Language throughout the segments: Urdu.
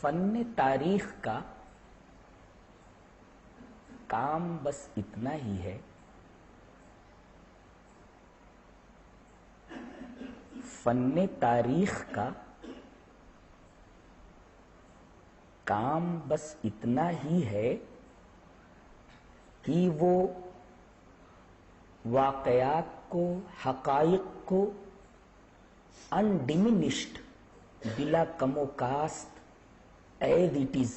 فن تاریخ کا کام بس اتنا ہی ہے فن تاریخ کا کام بس اتنا ہی ہے کہ وہ واقعات کو، حقائق کو انڈیمنشڈ، بلا کم و کاست، ایز اٹ از،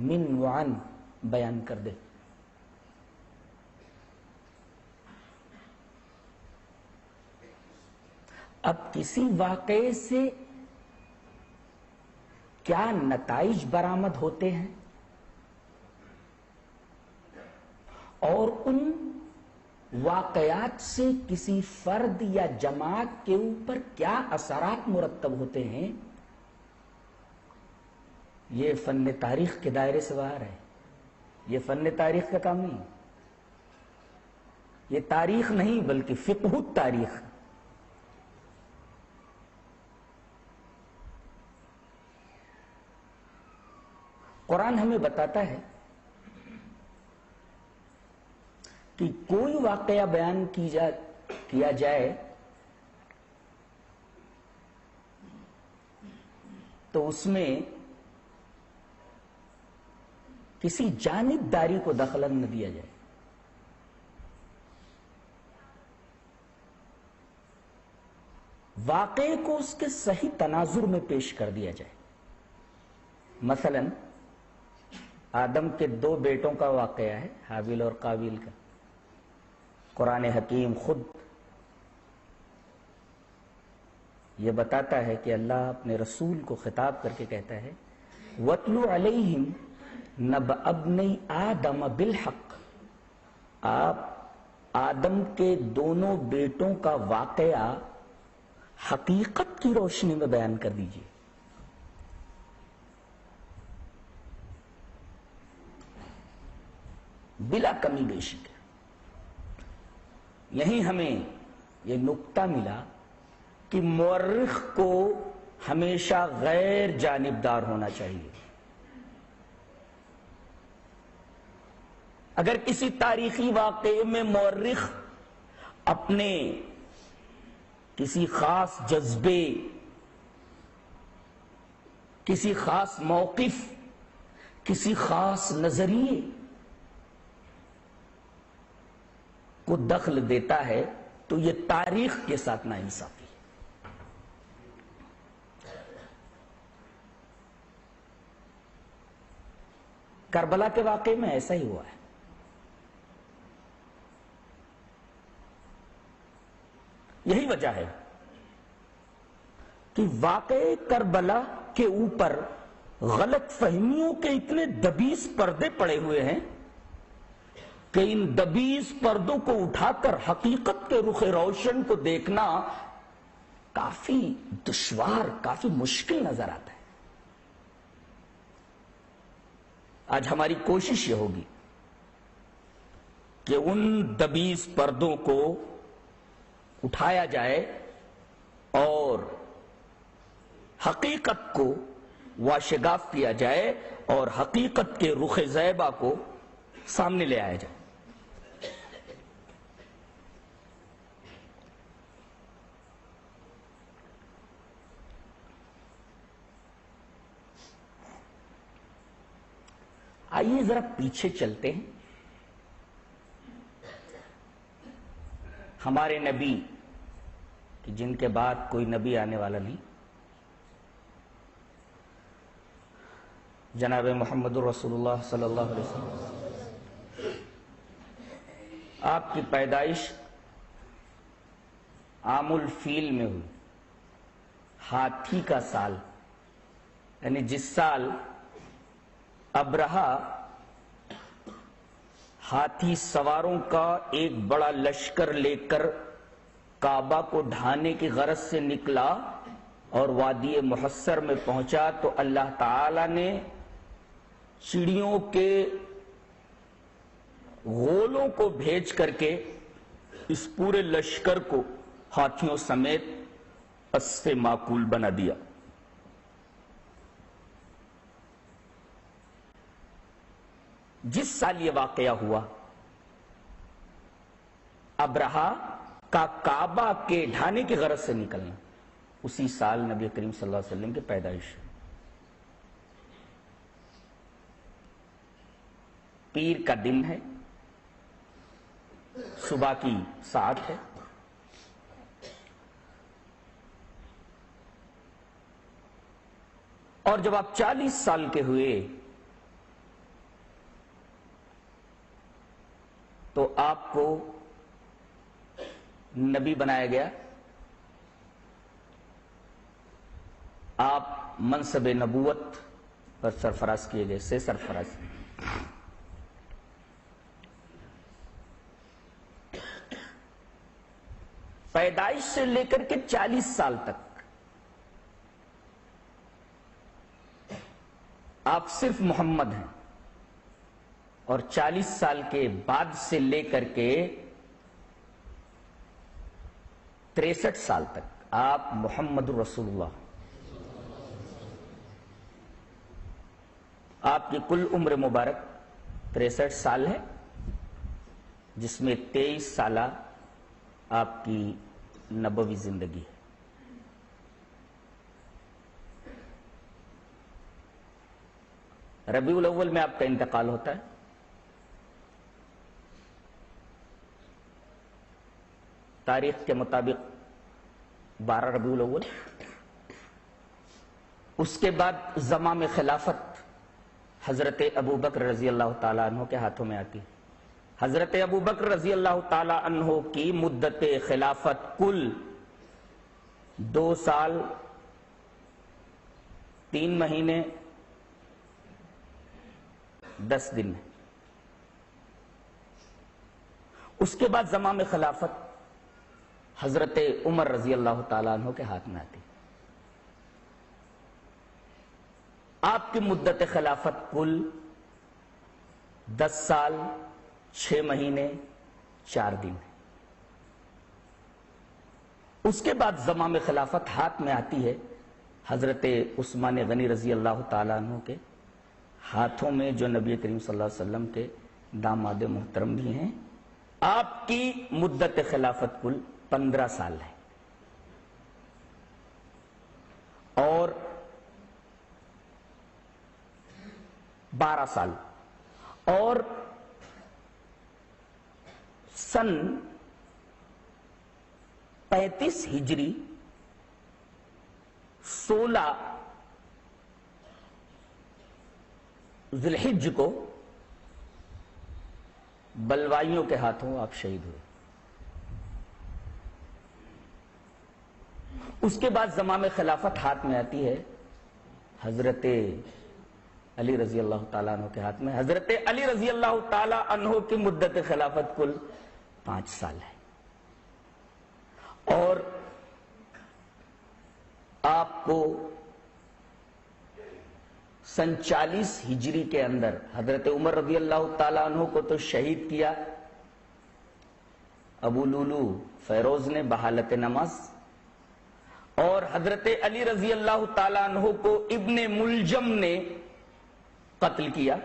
من وعن بیان کر دے۔ اب کسی واقعے سے کیا نتائج برآمد ہوتے ہیں اور ان واقعات سے کسی فرد یا جماعت کے اوپر کیا اثرات مرتب ہوتے ہیں، یہ فن تاریخ کے دائرے سے باہر ہے۔ یہ فن تاریخ کا کام نہیں، یہ تاریخ نہیں بلکہ فقہ التاریخ۔ قرآن ہمیں بتاتا ہے کہ کوئی واقعہ بیان کیا جائے تو اس میں کسی جانبداری کو دخل نہ دیا جائے۔ واقعے کو اس کے صحیح تناظر میں پیش کر دیا جائے۔ مثلا آدم کے 2 بیٹوں کا واقعہ ہے، حابیل اور قابیل کا۔ قرآن حکیم خود یہ بتاتا ہے کہ اللہ اپنے رسول کو خطاب کر کے کہتا ہے وَاتْلُ عَلَيْهِمْ نَبَأَ ابْنَيْ آدَمَ بِالْحَقِّ، آپ آدم کے دونوں بیٹوں کا واقعہ حقیقت کی روشنی میں بیان کر دیجیے۔ بلا کمی بیشی کے۔ یہیں ہمیں یہ نکتہ ملا کہ مورخ کو ہمیشہ غیر جانبدار ہونا چاہیے۔ اگر کسی تاریخی واقعے میں مورخ اپنے کسی خاص جذبے، کسی خاص موقف، کسی خاص نظریے کو دخل دیتا ہے تو یہ تاریخ کے ساتھ ناانصافی ہے۔ کربلا کے واقعے میں ایسا ہی ہوا ہے۔ یہی وجہ ہے کہ واقعے کربلا کے اوپر غلط فہمیوں کے اتنے دبیس پردے پڑے ہوئے ہیں کہ ان دبیس پردوں کو اٹھا کر حقیقت کے رخ روشن کو دیکھنا کافی دشوار، کافی مشکل نظر آتا ہے۔ آج ہماری کوشش یہ ہوگی کہ ان دبیس پردوں کو اٹھایا جائے اور حقیقت کو واشگاف کیا جائے اور حقیقت کے رخ زیبا کو سامنے لے آیا جائے۔ آئیے ذرا پیچھے چلتے ہیں۔ ہمارے نبی کہ جن کے بعد کوئی نبی آنے والا نہیں، جناب محمد رسول اللہ صلی اللہ علیہ وسلم، آپ کی پیدائش عام الفیل میں ہوئی، ہاتھی کا سال، یعنی جس سال ابرہہ ہاتھی سواروں کا ایک بڑا لشکر لے کر کعبہ کو ڈھانے کی غرض سے نکلا اور وادی محصر میں پہنچا تو اللہ تعالی نے چڑیوں کے غولوں کو بھیج کر کے اس پورے لشکر کو ہاتھیوں سمیت اسے معقول بنا دیا۔ جس سال یہ واقعہ ہوا، ابرہہ کا کعبہ کے ڈھانے کی غرض سے نکلنا، اسی سال نبی کریم صلی اللہ علیہ وسلم کی پیدائش۔ پیر کا دن ہے، صبح کی ساعت ہے، اور جب آپ 40 سال کے ہوئے تو آپ کو نبی بنایا گیا، آپ منصب نبوت پر سرفراز کیے گئے، سے سرفراز۔ پیدائش سے لے کر کے 40 سال تک آپ صرف محمد ہیں، اور 40 سال کے بعد سے لے کر کے 63 سال تک آپ محمد رسول اللہ۔ آپ کی کل عمر مبارک 63 سال ہے، جس میں 23 سالہ آپ کی نبوی زندگی ہے۔ ربیع الاول میں آپ کا انتقال ہوتا ہے، تاریخ کے مطابق 12 ربیع الاول۔ اس کے بعد زمام خلافت حضرت ابو بکر رضی اللہ تعالیٰ عنہ کے ہاتھوں میں آتی ہے۔ حضرت ابو بکر رضی اللہ تعالیٰ عنہ کی مدت خلافت کل 2 سال 3 مہینے 10 دن ہے۔ اس کے بعد زمام خلافت حضرت عمر رضی اللہ تعالیٰ عنہ کے ہاتھ میں آتی۔ آپ کی مدت خلافت کل 10 سال 6 مہینے 4 دن ہے۔ اس کے بعد زمام خلافت ہاتھ میں آتی ہے حضرت عثمان غنی رضی اللہ تعالیٰ عنہ کے ہاتھوں میں، جو نبی کریم صلی اللہ علیہ وسلم کے داماد محترم بھی ہیں۔ آپ کی مدت خلافت کل 15 سال ہے، اور 12 سال، اور سن 35 ہجری 16 ذی الحجہ کو بلوائیوں کے ہاتھوں آپ شہید ہوئے۔ اس کے بعد زمام خلافت ہاتھ میں آتی ہے حضرت علی رضی اللہ تعالیٰ عنہ کے ہاتھ میں۔ حضرت علی رضی اللہ تعالیٰ عنہ کی مدت خلافت کل 5 سال ہے، اور آپ کو سن 40 ہجری کے اندر حضرت عمر رضی اللہ تعالیٰ عنہ کو تو شہید کیا ابو لولو فیروز نے بحالت نماز، اور حضرت علی رضی اللہ تعالیٰ عنہ کو ابن ملجم نے قتل کیا۔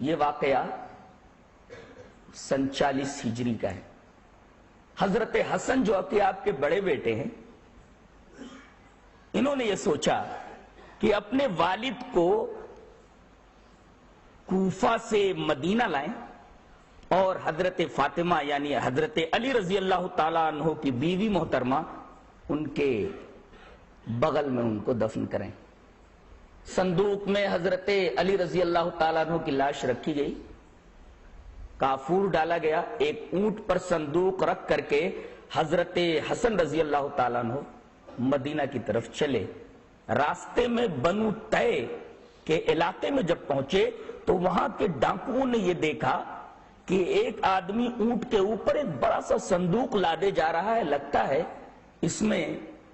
یہ واقعہ سن 40 ہجری کا ہے۔ حضرت حسن جو کہ آپ کے بڑے بیٹے ہیں، انہوں نے یہ سوچا کہ اپنے والد کو کوفہ سے مدینہ لائیں، اور حضرت فاطمہ یعنی حضرت علی رضی اللہ تعالیٰ عنہ کی بیوی محترمہ، ان کے بغل میں ان کو دفن کریں۔ صندوق میں حضرت علی رضی اللہ تعالیٰ عنہ کی لاش رکھی گئی، کافور ڈالا گیا، ایک اونٹ پر صندوق رکھ کر کے حضرت حسن رضی اللہ تعالیٰ عنہ مدینہ کی طرف چلے۔ راستے میں بنو طے کے علاقے میں جب پہنچے تو وہاں کے ڈاکوؤں نے یہ دیکھا کہ ایک آدمی اونٹ کے اوپر ایک بڑا سا صندوق لادے جا رہا ہے، لگتا ہے اس میں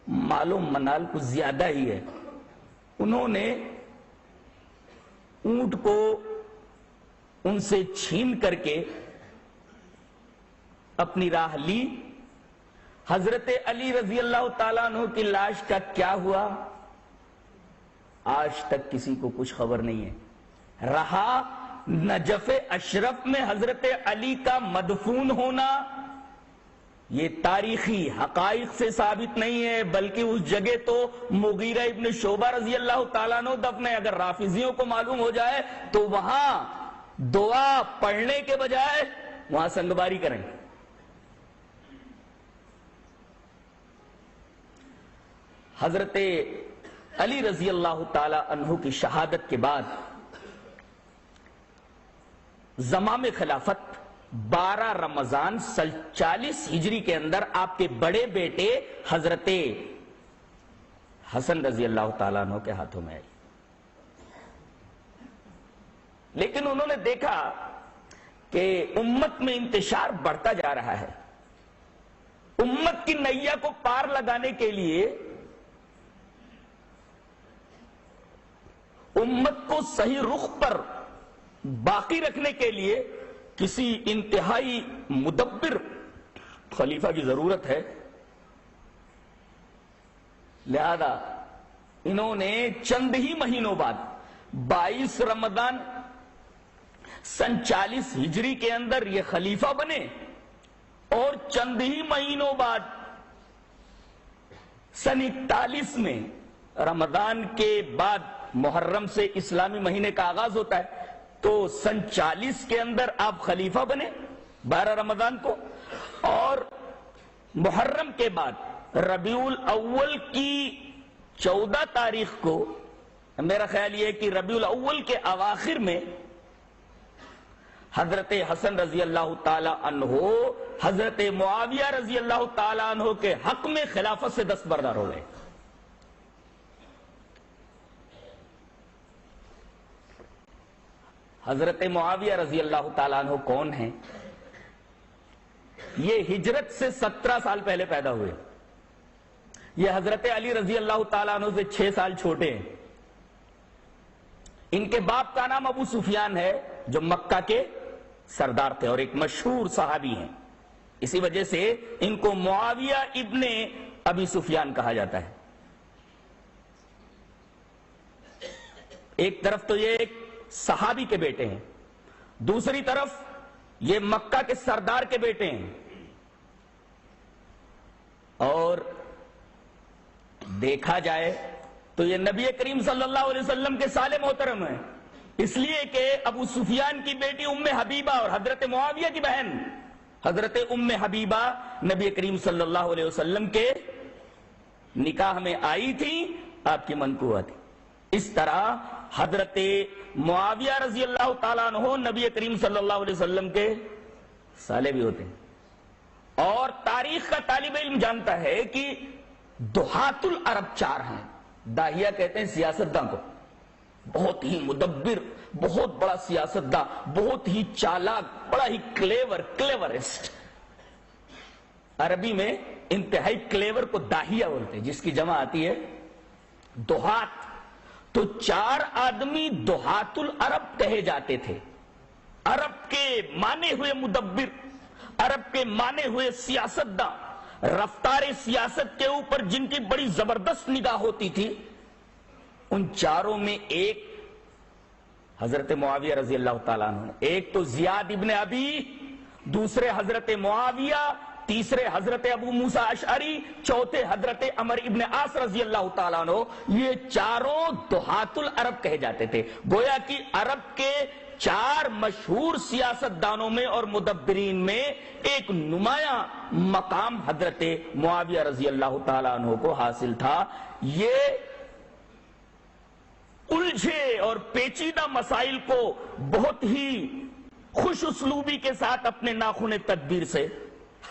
مال و منال کچھ زیادہ ہی ہے۔ انہوں نے اونٹ کو ان سے چھین کر کے اپنی راہ لی۔ حضرت علی رضی اللہ تعالیٰ عنہ کی لاش کا کیا ہوا، آج تک کسی کو کچھ خبر نہیں ہے۔ رہا نجف اشرف میں حضرت علی کا مدفون ہونا، یہ تاریخی حقائق سے ثابت نہیں ہے، بلکہ اس جگہ تو مغیرہ ابن شعبہ رضی اللہ تعالیٰ عنہ دفن ہے۔ اگر رافضیوں کو معلوم ہو جائے تو وہاں دعا پڑھنے کے بجائے وہاں سنگباری کریں۔ حضرت علی رضی اللہ تعالی عنہ کی شہادت کے بعد زمام خلافت 12 رمضان سن 40 ہجری کے اندر آپ کے بڑے بیٹے حضرت حسن رضی اللہ تعالیٰ عنہ کے ہاتھوں میں آئی، لیکن انہوں نے دیکھا کہ امت میں انتشار بڑھتا جا رہا ہے، امت کی نیا کو پار لگانے کے لیے، امت کو صحیح رخ پر باقی رکھنے کے لیے کسی انتہائی مدبر خلیفہ کی ضرورت ہے۔ لہذا انہوں نے چند ہی مہینوں بعد 22 رمضان سن 40 ہجری کے اندر یہ خلیفہ بنے، اور چند ہی مہینوں بعد سن 41 میں رمضان کے بعد محرم سے اسلامی مہینے کا آغاز ہوتا ہے، تو سن 40 کے اندر آپ خلیفہ بنے 12 رمضان کو، اور محرم کے بعد ربیع الاول کی 14 تاریخ کو، میرا خیال یہ ہے کہ ربیع الاول کے اواخر میں حضرت حسن رضی اللہ تعالی عنہ حضرت معاویہ رضی اللہ تعالی عنہ کے حق میں خلافت سے دستبردار ہو گئے۔ حضرت معاویہ رضی اللہ تعالیٰ عنہ کون ہیں؟ یہ ہجرت سے 17 سال پہلے پیدا ہوئے، یہ حضرت علی رضی اللہ تعالیٰ عنہ سے 6 سال چھوٹے ہیں۔ ان کے باپ کا نام ابو سفیان ہے، جو مکہ کے سردار تھے اور ایک مشہور صحابی ہیں، اسی وجہ سے ان کو معاویہ ابن ابی سفیان کہا جاتا ہے۔ ایک طرف تو یہ ایک صحابی کے بیٹے ہیں، دوسری طرف یہ مکہ کے سردار کے بیٹے ہیں، اور دیکھا جائے تو یہ نبی کریم صلی اللہ علیہ وسلم کے سالے محترم ہیں، اس لیے کہ ابو سفیان کی بیٹی ام حبیبہ اور حضرت معاویہ کی بہن حضرت ام حبیبہ نبی کریم صلی اللہ علیہ وسلم کے نکاح میں آئی تھی، آپ کی منقوہ تھی۔ اس طرح حضرت معاویہ رضی اللہ تعالیٰ عنہ نبی کریم صلی اللہ علیہ وسلم کے سالے بھی ہوتے ہیں، اور تاریخ کا طالب علم جانتا ہے کہ دہات العرب 4 ہیں، داہیہ کہتے ہیں سیاستداں کو، بہت ہی مدبر، بہت بڑا سیاستداں، بہت ہی چالاک، بڑا ہی کلیورسٹ۔ عربی میں انتہائی کلیور کو داہیہ بولتے ہیں، جس کی جمع آتی ہے دہات۔ تو 4 آدمی دہات العرب کہے جاتے تھے، عرب کے مانے ہوئے مدبر، عرب کے مانے ہوئے سیاستداں، رفتار سیاست کے اوپر جن کی بڑی زبردست نگاہ ہوتی تھی، ان 4 میں ایک حضرت معاویہ رضی اللہ تعالیٰ عنہ، ایک تو زیاد ابن ابی، دوسرے حضرت معاویہ، تیسرے حضرت ابو موسیٰ اشعری، چوتھے حضرت عمر ابن عاص رضی اللہ تعالیٰ عنہ، یہ 4 دہات العرب کہے جاتے تھے۔ گویا کہ عرب کے 4 مشہور سیاستدانوں میں اور مدبرین میں ایک نمایاں مقام حضرت معاویہ رضی اللہ تعالیٰ عنہ کو حاصل تھا۔ یہ الجھے اور پیچیدہ مسائل کو بہت ہی خوش اسلوبی کے ساتھ اپنے ناخن تدبیر سے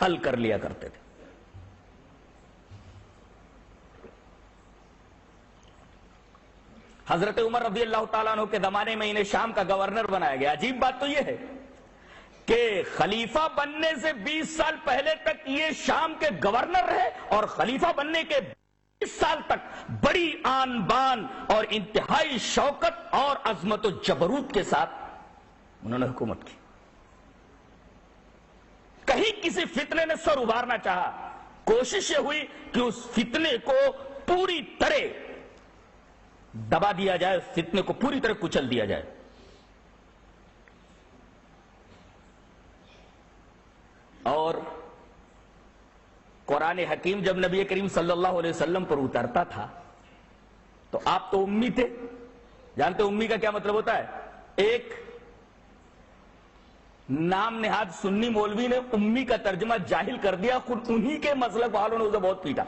حل کر لیا کرتے تھے۔ حضرت عمر رضی اللہ تعالیٰ عنہ کے زمانے میں انہیں شام کا گورنر بنایا گیا۔ عجیب بات تو یہ ہے کہ خلیفہ بننے سے 20 سال پہلے تک یہ شام کے گورنر رہے، اور خلیفہ بننے کے 20 سال تک بڑی آن بان اور انتہائی شوکت اور عظمت و جبروت کے ساتھ انہوں نے حکومت کی۔ کہیں کسی فتنے نے سر ابھارنا چاہا، کوشش یہ ہوئی کہ اس فتنے کو پوری طرح دبا دیا جائے، فتنے کو پوری طرح کچل دیا جائے۔ اور قرآن حکیم جب نبی کریم صلی اللہ علیہ وسلم پر اترتا تھا تو آپ تو امی تھے. جانتے امی کا کیا مطلب ہوتا ہے؟ ایک نام نہاد سنی مولوی نے امی کا ترجمہ جاہل کر دیا، خود انہی کے مسلک والوں نے اسے بہت پیٹا.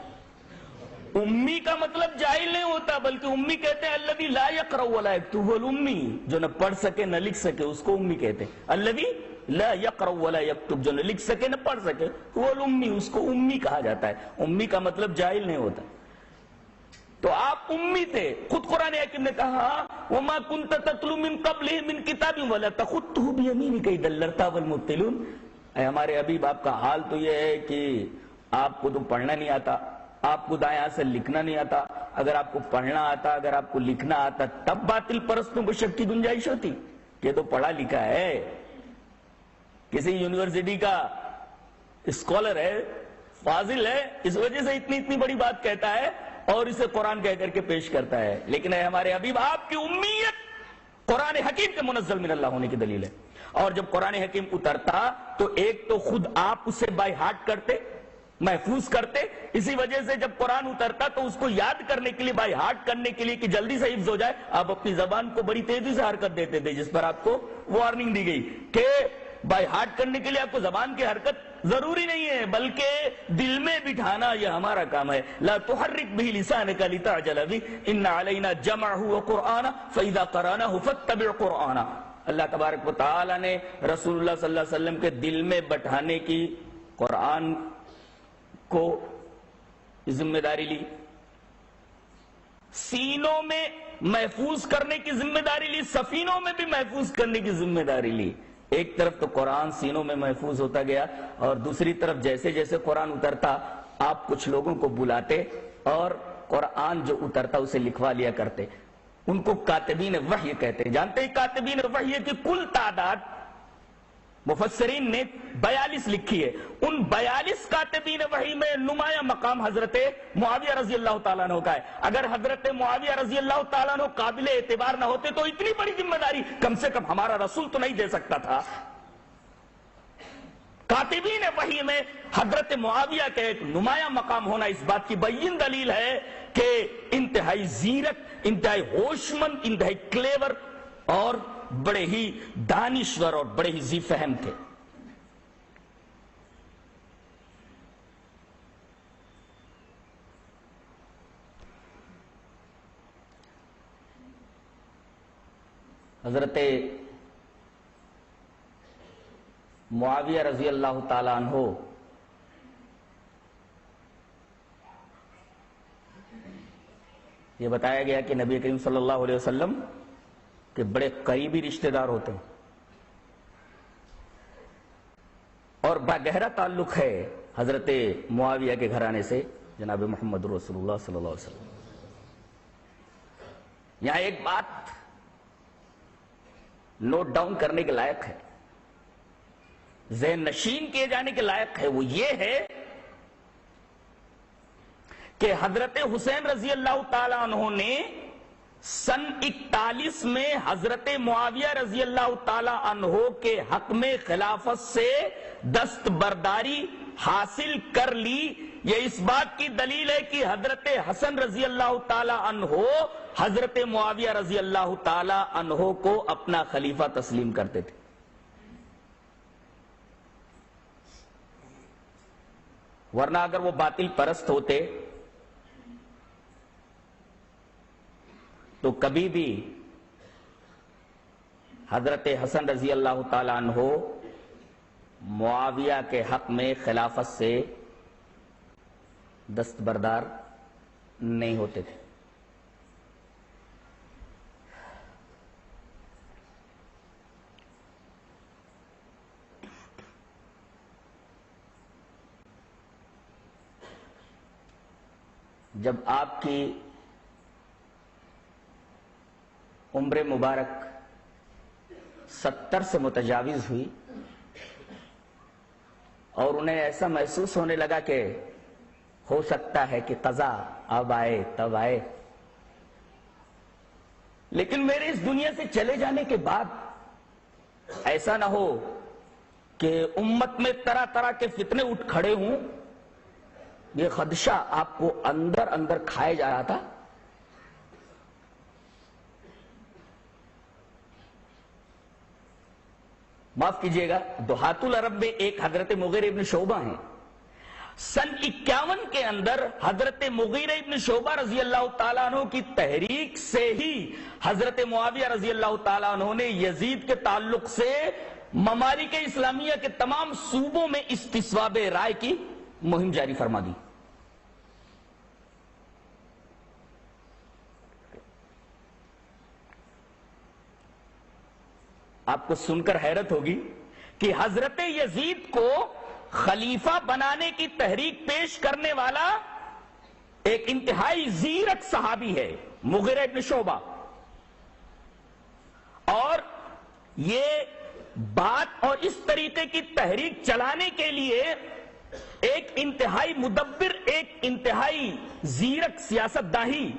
امی کا مطلب جاہل نہیں ہوتا، بلکہ امی کہتے ہیں الذی لا یقرأ ولا یکتب، الامی جو نہ پڑھ سکے نہ لکھ سکے اس کو امی کہتے ہیں. الذی لا یقرأ ولا یکتب، جو نہ لکھ سکے نہ پڑھ سکے وہ الامی، اس کو امی کہا جاتا ہے. امی کا مطلب جاہل نہیں ہوتا. تو آپ امی تھے. خود قرآن حکیم نے کہا وما كنت تتلو من قبله من کتاب ولا تخطه بيمينك اذا لارتاب المبطلون. اے ہمارے حبیب آپ کا حال تو یہ ہے کہ آپ کو تو پڑھنا نہیں آتا، آپ کو دائیں ہاتھ سے لکھنا نہیں آتا. اگر آپ کو پڑھنا آتا، اگر آپ کو لکھنا آتا تب باطل پرستوں کو شک کی گنجائش ہوتی. یہ تو پڑھا لکھا ہے، کسی یونیورسٹی کا اسکالر ہے، فاضل ہے، اس وجہ سے اتنی بڑی بات کہتا ہے اور اسے قرآن کہہ کر کے پیش کرتا ہے. لیکن اے ہمارے حبیب آپ کی امیت قرآن حکیم کے منزل من اللہ ہونے کی دلیل ہے. اور جب قرآن حکیم اترتا تو ایک تو خود آپ اسے بائی ہارٹ کرتے، محفوظ کرتے. اسی وجہ سے جب قرآن اترتا تو اس کو یاد کرنے کے لیے، بائی ہارٹ کرنے کے لیے کہ جلدی سے حفظ ہو جائے، آپ اپنی زبان کو بڑی تیزی سے حرکت دیتے تھے، جس پر آپ کو وارننگ دی گئی کہ بائی ہارٹ کرنے کے لیے آپ کو زبان کی حرکت ضروری نہیں ہے، بلکہ دل میں بٹھانا یہ ہمارا کام ہے. لا تحرک به لسانك لتعجل به ان علينا جمعه وقرآنه فاذا قرأناه فاتبع قرآنه. اللہ تبارک و تعالی نے رسول اللہ صلی اللہ علیہ وسلم کے دل میں بٹھانے کی، قرآن کو ذمہ داری لی، سینوں میں محفوظ کرنے کی ذمہ داری لی، سفینوں میں بھی محفوظ کرنے کی ذمہ داری لی. ایک طرف تو قرآن سینوں میں محفوظ ہوتا گیا اور دوسری طرف جیسے جیسے قرآن اترتا آپ کچھ لوگوں کو بلاتے اور قرآن جو اترتا اسے لکھوا لیا کرتے. ان کو کاتبین وحی کہتے ہیں. جانتے ہیں کاتبین وحی کی کل تعداد مفسرین نے 42 لکھی ہے. ان 42 کاتبین وحی میں نمایاں مقام حضرت معاویہ رضی اللہ تعالیٰ عنہ کا ہے. اگر حضرت معاویہ رضی اللہ تعالیٰ عنہ قابل اعتبار نہ ہوتے تو اتنی بڑی ذمہ داری کم سے کم ہمارا رسول تو نہیں دے سکتا تھا. کاتبین وحی میں حضرت معاویہ کا ایک نمایاں مقام ہونا اس بات کی بین دلیل ہے کہ انتہائی زیرک، انتہائی ہوشمند، انتہائی کلیور اور بڑے ہی دانشور اور بڑے ہی ذی فہم تھے. حضرت معاویہ رضی اللہ تعالی عنہ یہ بتایا گیا کہ نبی کریم صلی اللہ علیہ وسلم کہ بڑے قریبی رشتہ دار ہوتے ہیں اور باگہرا تعلق ہے حضرت معاویہ کے گھرانے سے جناب محمد رسول اللہ صلی اللہ علیہ وسلم. یہاں ایک بات نوٹ ڈاؤن کرنے کے لائق ہے، ذہن نشین کیے جانے کے لائق ہے. وہ یہ ہے کہ حضرت حسین رضی اللہ تعالی عنہ نے سن 41 میں حضرت معاویہ رضی اللہ تعالی عنہ کے حق میں خلافت سے دستبرداری حاصل کر لی. یہ اس بات کی دلیل ہے کہ حضرت حسن رضی اللہ تعالی عنہ حضرت معاویہ رضی اللہ تعالی عنہ کو اپنا خلیفہ تسلیم کرتے تھے. ورنہ اگر وہ باطل پرست ہوتے تو کبھی بھی حضرت حسن رضی اللہ تعالی عنہ معاویہ کے حق میں خلافت سے دستبردار نہیں ہوتے تھے. جب آپ کی عمر مبارک 70 سے متجاوز ہوئی اور انہیں ایسا محسوس ہونے لگا کہ ہو سکتا ہے کہ قضا اب آئے تب آئے، لیکن میرے اس دنیا سے چلے جانے کے بعد ایسا نہ ہو کہ امت میں طرح طرح کے فتنے اٹھ کھڑے ہوں، یہ خدشہ آپ کو اندر اندر کھائے جا رہا تھا؟ معاف کیجئے گا، دہات العرب میں ایک حضرت مغیرہ ابن شعبہ ہیں۔ سن 51 کے اندر حضرت مغیرہ ابن شعبہ رضی اللہ تعالیٰ عنہ کی تحریک سے ہی حضرت معاویہ رضی اللہ تعالیٰ عنہ نے یزید کے تعلق سے ممالک اسلامیہ کے تمام صوبوں میں استصواب رائے کی مہم جاری فرما دی۔ آپ کو سن کر حیرت ہوگی کہ حضرت یزید کو خلیفہ بنانے کی تحریک پیش کرنے والا ایک انتہائی زیرک صحابی ہے، مغیرہ ابن شعبہ، اور یہ بات اور اس طریقے کی تحریک چلانے کے لیے ایک انتہائی مدبر، ایک انتہائی زیرک سیاست داہی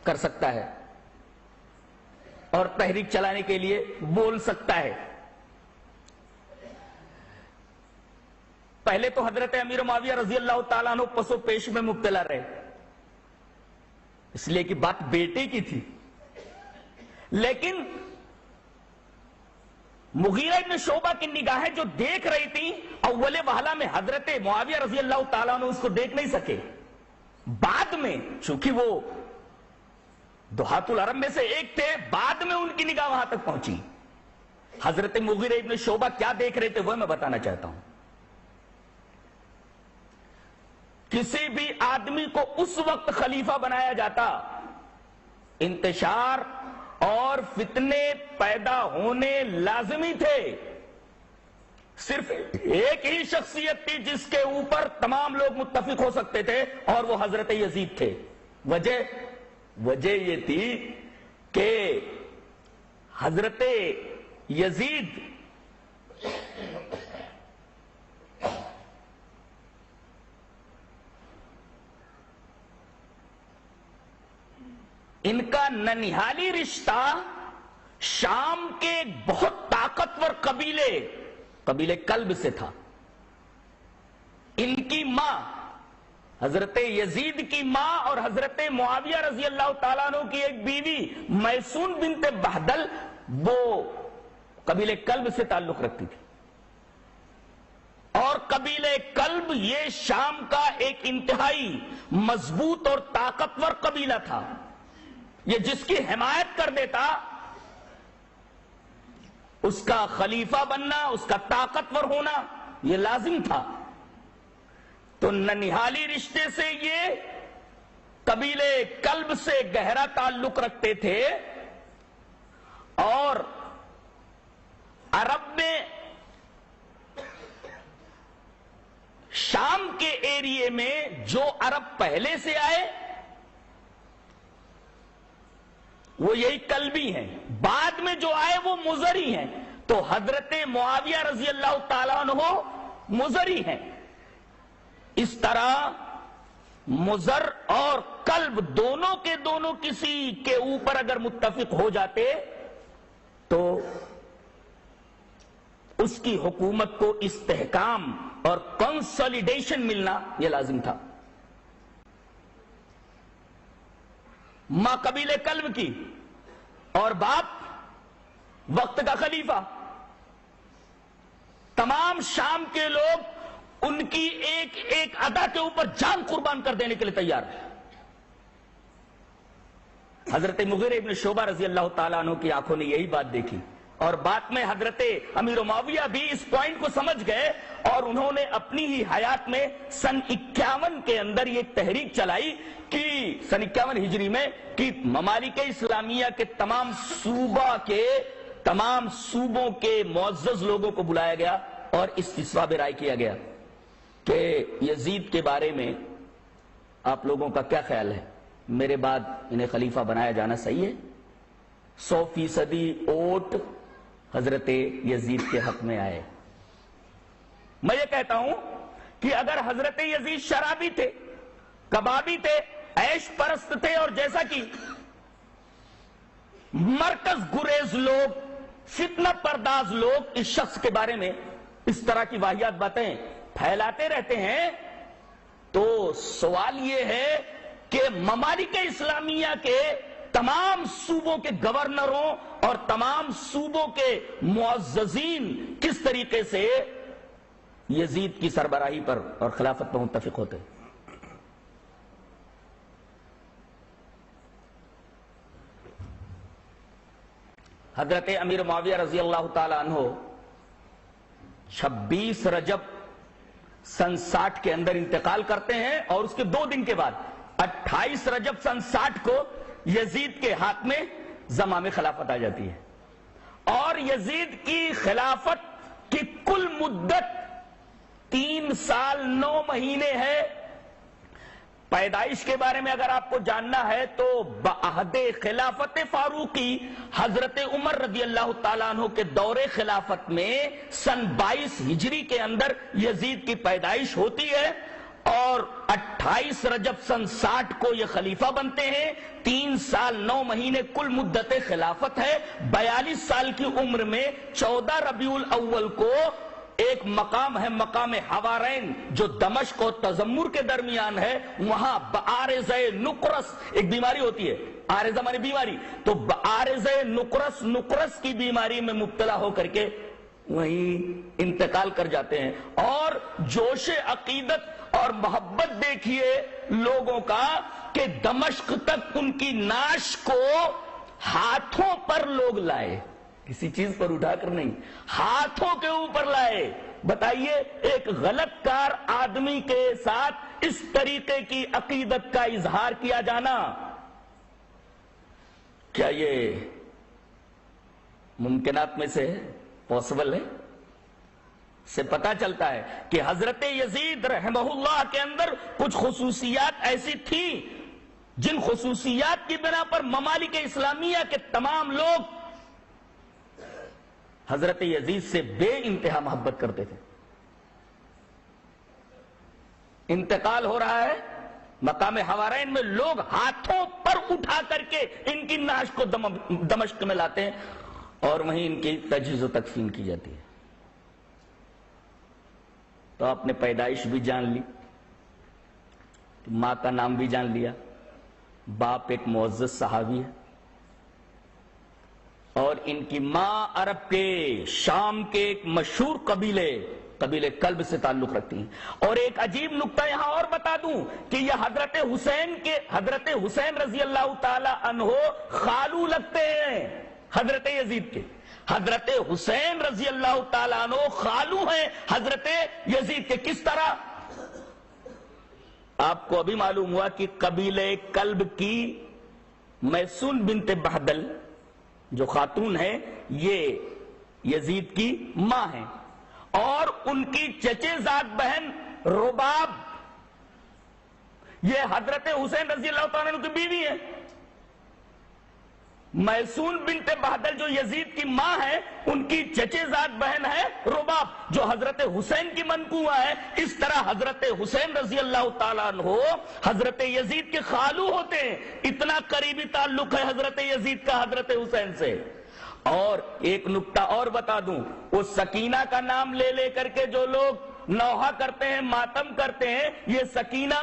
کر سکتا ہے اور تحریک چلانے کے لیے بول سکتا ہے۔ پہلے تو حضرت امیر معاویہ رضی اللہ تعالیٰ عنہ پس و پیش میں مبتلا رہے، اس لیے کہ بات بیٹے کی تھی، لیکن مغیرہ ابن شعبہ کی نگاہیں جو دیکھ رہی تھی اول وہلہ میں حضرت معاویہ رضی اللہ تعالیٰ عنہ اس کو دیکھ نہیں سکے۔ بعد میں چونکہ وہ دہات العرب میں سے ایک تھے، بعد میں ان کی نگاہ وہاں تک پہنچی۔ حضرت مغیرہ ابن شعبہ کیا دیکھ رہے تھے وہ میں بتانا چاہتا ہوں۔ کسی بھی آدمی کو اس وقت خلیفہ بنایا جاتا انتشار اور فتنے پیدا ہونے لازمی تھے۔ صرف ایک ہی شخصیت تھی جس کے اوپر تمام لوگ متفق ہو سکتے تھے، اور وہ حضرت یزید تھے۔ وجہ یہ تھی کہ حضرت یزید ان کا ننہالی رشتہ شام کے ایک بہت طاقتور قبیلے کلب سے تھا۔ ان کی ماں حضرت یزید کی ماں اور حضرت معاویہ رضی اللہ تعالیٰ عنہ کی ایک بیوی میسون بنت بہدل وہ قبیلے کلب سے تعلق رکھتی تھی، اور قبیلے کلب یہ شام کا ایک انتہائی مضبوط اور طاقتور قبیلہ تھا۔ یہ جس کی حمایت کر دیتا اس کا خلیفہ بننا، اس کا طاقتور ہونا یہ لازم تھا۔ تو ننہالی رشتے سے یہ قبیلے کلب سے گہرا تعلق رکھتے تھے، اور عرب میں شام کے ایریے میں جو عرب پہلے سے آئے وہ یہی کلبی ہیں، بعد میں جو آئے وہ مزری ہیں۔ تو حضرت معاویہ رضی اللہ تعالیٰ عنہ مزری ہیں۔ اس طرح مزر اور کلب دونوں کے دونوں کسی کے اوپر اگر متفق ہو جاتے تو اس کی حکومت کو استحکام اور کنسالیڈیشن ملنا یہ لازم تھا۔ ماں قبیلے کلب کی اور باپ وقت کا خلیفہ، تمام شام کے لوگ ان کی ایک ایک ادا کے اوپر جان قربان کر دینے کے لیے تیار ہے۔ حضرت مغیرہ ابن شعبہ رضی اللہ تعالیٰ عنہ کی آنکھوں نے یہی بات دیکھی، اور بعد میں حضرت امیر معاویہ بھی اس پوائنٹ کو سمجھ گئے، اور انہوں نے اپنی ہی حیات میں سن 51 کے اندر یہ تحریک چلائی کہ سن 51 ہجری میں کہ ممالک اسلامیہ کے تمام صوبوں کے معزز لوگوں کو بلایا گیا اور استصواب رائے کیا گیا کہ یزید کے بارے میں آپ لوگوں کا کیا خیال ہے، میرے بعد انہیں خلیفہ بنایا جانا صحیح ہے؟ 100% ووٹ حضرت یزید کے حق میں آئے۔ میں یہ کہتا ہوں کہ اگر حضرت یزید شرابی تھے، کبابی تھے، عیش پرست تھے، اور جیسا کہ مرکز گریز لوگ فتنہ پرداز لوگ اس شخص کے بارے میں اس طرح کی واہیات باتیں پھیلاتے رہتے ہیں، تو سوال یہ ہے کہ ممالک اسلامیہ کے تمام صوبوں کے گورنروں اور تمام صوبوں کے معززین کس طریقے سے یزید کی سربراہی پر اور خلافت پر متفق ہوتے ہیں؟ حضرت امیر معاویہ رضی اللہ تعالی عنہ 26 رجب سن 60 کے اندر انتقال کرتے ہیں، اور اس کے 2 دن کے بعد 28 رجب سن 60 کو یزید کے ہاتھ میں زمام خلافت آ جاتی ہے، اور یزید کی خلافت کی کل مدت 3 سال 9 مہینے ہے۔ پیدائش کے بارے میں اگر آپ کو جاننا ہے تو بعہد خلافت فاروقی حضرت عمر رضی اللہ تعالیٰ عنہ کے دور خلافت میں سن 22 ہجری کے اندر یزید کی پیدائش ہوتی ہے، اور 28 رجب سن 60 کو یہ خلیفہ بنتے ہیں۔ 3 سال 9 مہینے کل مدت خلافت ہے۔ 42 سال کی عمر میں 14 ربیع الاول کو ایک مقام ہے، مقام حوارین، جو دمشق اور تذمر کے درمیان ہے، وہاں بعارضہ نقرس ایک بیماری ہوتی ہے، عارضہ مانے بیماری، تو بعارضہ نقرس کی بیماری میں مبتلا ہو کر کے وہیں انتقال کر جاتے ہیں۔ اور جوش عقیدت اور محبت دیکھیے لوگوں کا کہ دمشق تک ان کی نعش کو ہاتھوں پر لوگ لائے، کسی چیز پر اٹھا کر نہیں، ہاتھوں کے اوپر لائے۔ بتائیے ایک غلط کار آدمی کے ساتھ اس طریقے کی عقیدت کا اظہار کیا جانا، کیا یہ ممکنات میں سے پاسبل ہے؟ سے پتا چلتا ہے کہ حضرت یزید رحمہ اللہ کے اندر کچھ خصوصیات ایسی تھیں جن خصوصیات کی بنا پر ممالک اسلامیہ کے تمام لوگ حضرت یزید سے بے انتہا محبت کرتے تھے۔ انتقال ہو رہا ہے، مقام حوارین میں لوگ ہاتھوں پر اٹھا کر کے ان کی نعش کو دمشق میں لاتے ہیں، اور وہیں ان کی تجہیز و تکفین کی جاتی ہے۔ تو آپ نے پیدائش بھی جان لی، ماں کا نام بھی جان لیا، باپ ایک معزز صحابی ہے، اور ان کی ماں عرب کے شام کے ایک مشہور قبیلے کلب سے تعلق رکھتی ہیں۔ اور ایک عجیب نکتہ یہاں اور بتا دوں کہ یہ حضرت حسین رضی اللہ تعالی عنہ خالو لگتے ہیں حضرت یزید کے۔ حضرت حسین رضی اللہ تعالی عنہ خالو ہیں حضرت یزید کے۔ کس طرح؟ آپ کو ابھی معلوم ہوا کہ قبیلے کلب کی میسون بنت بہدل جو خاتون ہے، یہ یزید کی ماں ہیں، اور ان کی چچے زاد بہن رباب یہ حضرت حسین رضی اللہ تعالیٰ عنہ کی بیوی ہے۔ میسون بنت بہدل جو یزید کی ماں ہے، ان کی چچے زاد بہن ہے رباب جو حضرت حسین کی منقوہ ہے۔ اس طرح حضرت حسین رضی اللہ تعالیٰ عنہ حضرت یزید کے خالو ہوتے ہیں، اتنا قریبی تعلق ہے حضرت یزید کا حضرت حسین سے۔ اور ایک نکتہ اور بتا دوں، وہ سکینہ کا نام لے لے کر کے جو لوگ نوحہ کرتے ہیں، ماتم کرتے ہیں، یہ سکینہ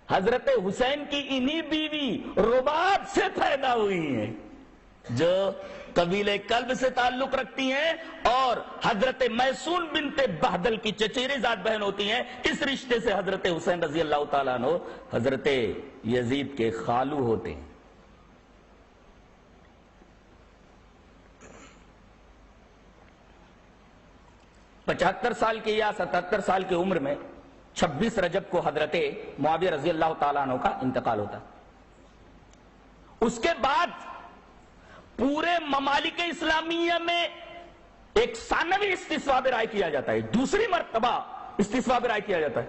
حضرت حسین کی انہی بیوی رباب سے پیدا ہوئی ہیں، جو قبیلے کلب سے تعلق رکھتی ہیں اور حضرت میسون بنت بہدل کی چچیری ذات بہن ہوتی ہیں۔ اس رشتے سے حضرت حسین رضی اللہ تعالیٰ عنہ حضرت یزید کے خالو ہوتے ہیں۔ پچہتر سال کی یا 77 سال کی عمر میں 26 رجب کو حضرت معاویہ رضی اللہ تعالیٰ عنہ کا انتقال ہوتا۔ اس کے بعد پورے ممالک اسلامیہ میں ایک ثانوی استصواب رائے کیا جاتا ہے، دوسری مرتبہ استصواب رائے کیا جاتا ہے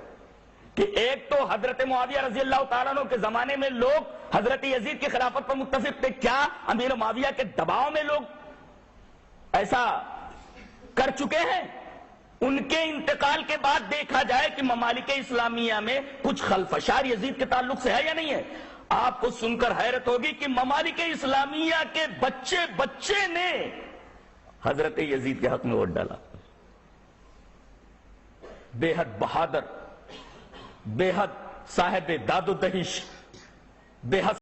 کہ ایک تو حضرت معاویہ رضی اللہ تعالیٰ عنہ کے زمانے میں لوگ حضرت یزید کی خلافت پر متفق تھے، کیا امیر معاویہ کے دباؤ میں لوگ ایسا کر چکے ہیں؟ ان کے انتقال کے بعد دیکھا جائے کہ ممالک اسلامیہ میں کچھ خلفشار یزید کے تعلق سے ہے یا نہیں ہے۔ آپ کو سن کر حیرت ہوگی کہ ممالک اسلامیہ کے بچے نے حضرت یزید کے حق میں ووٹ ڈالا. بے حد بہادر، بے حد صاحب داد و دہش، بے حد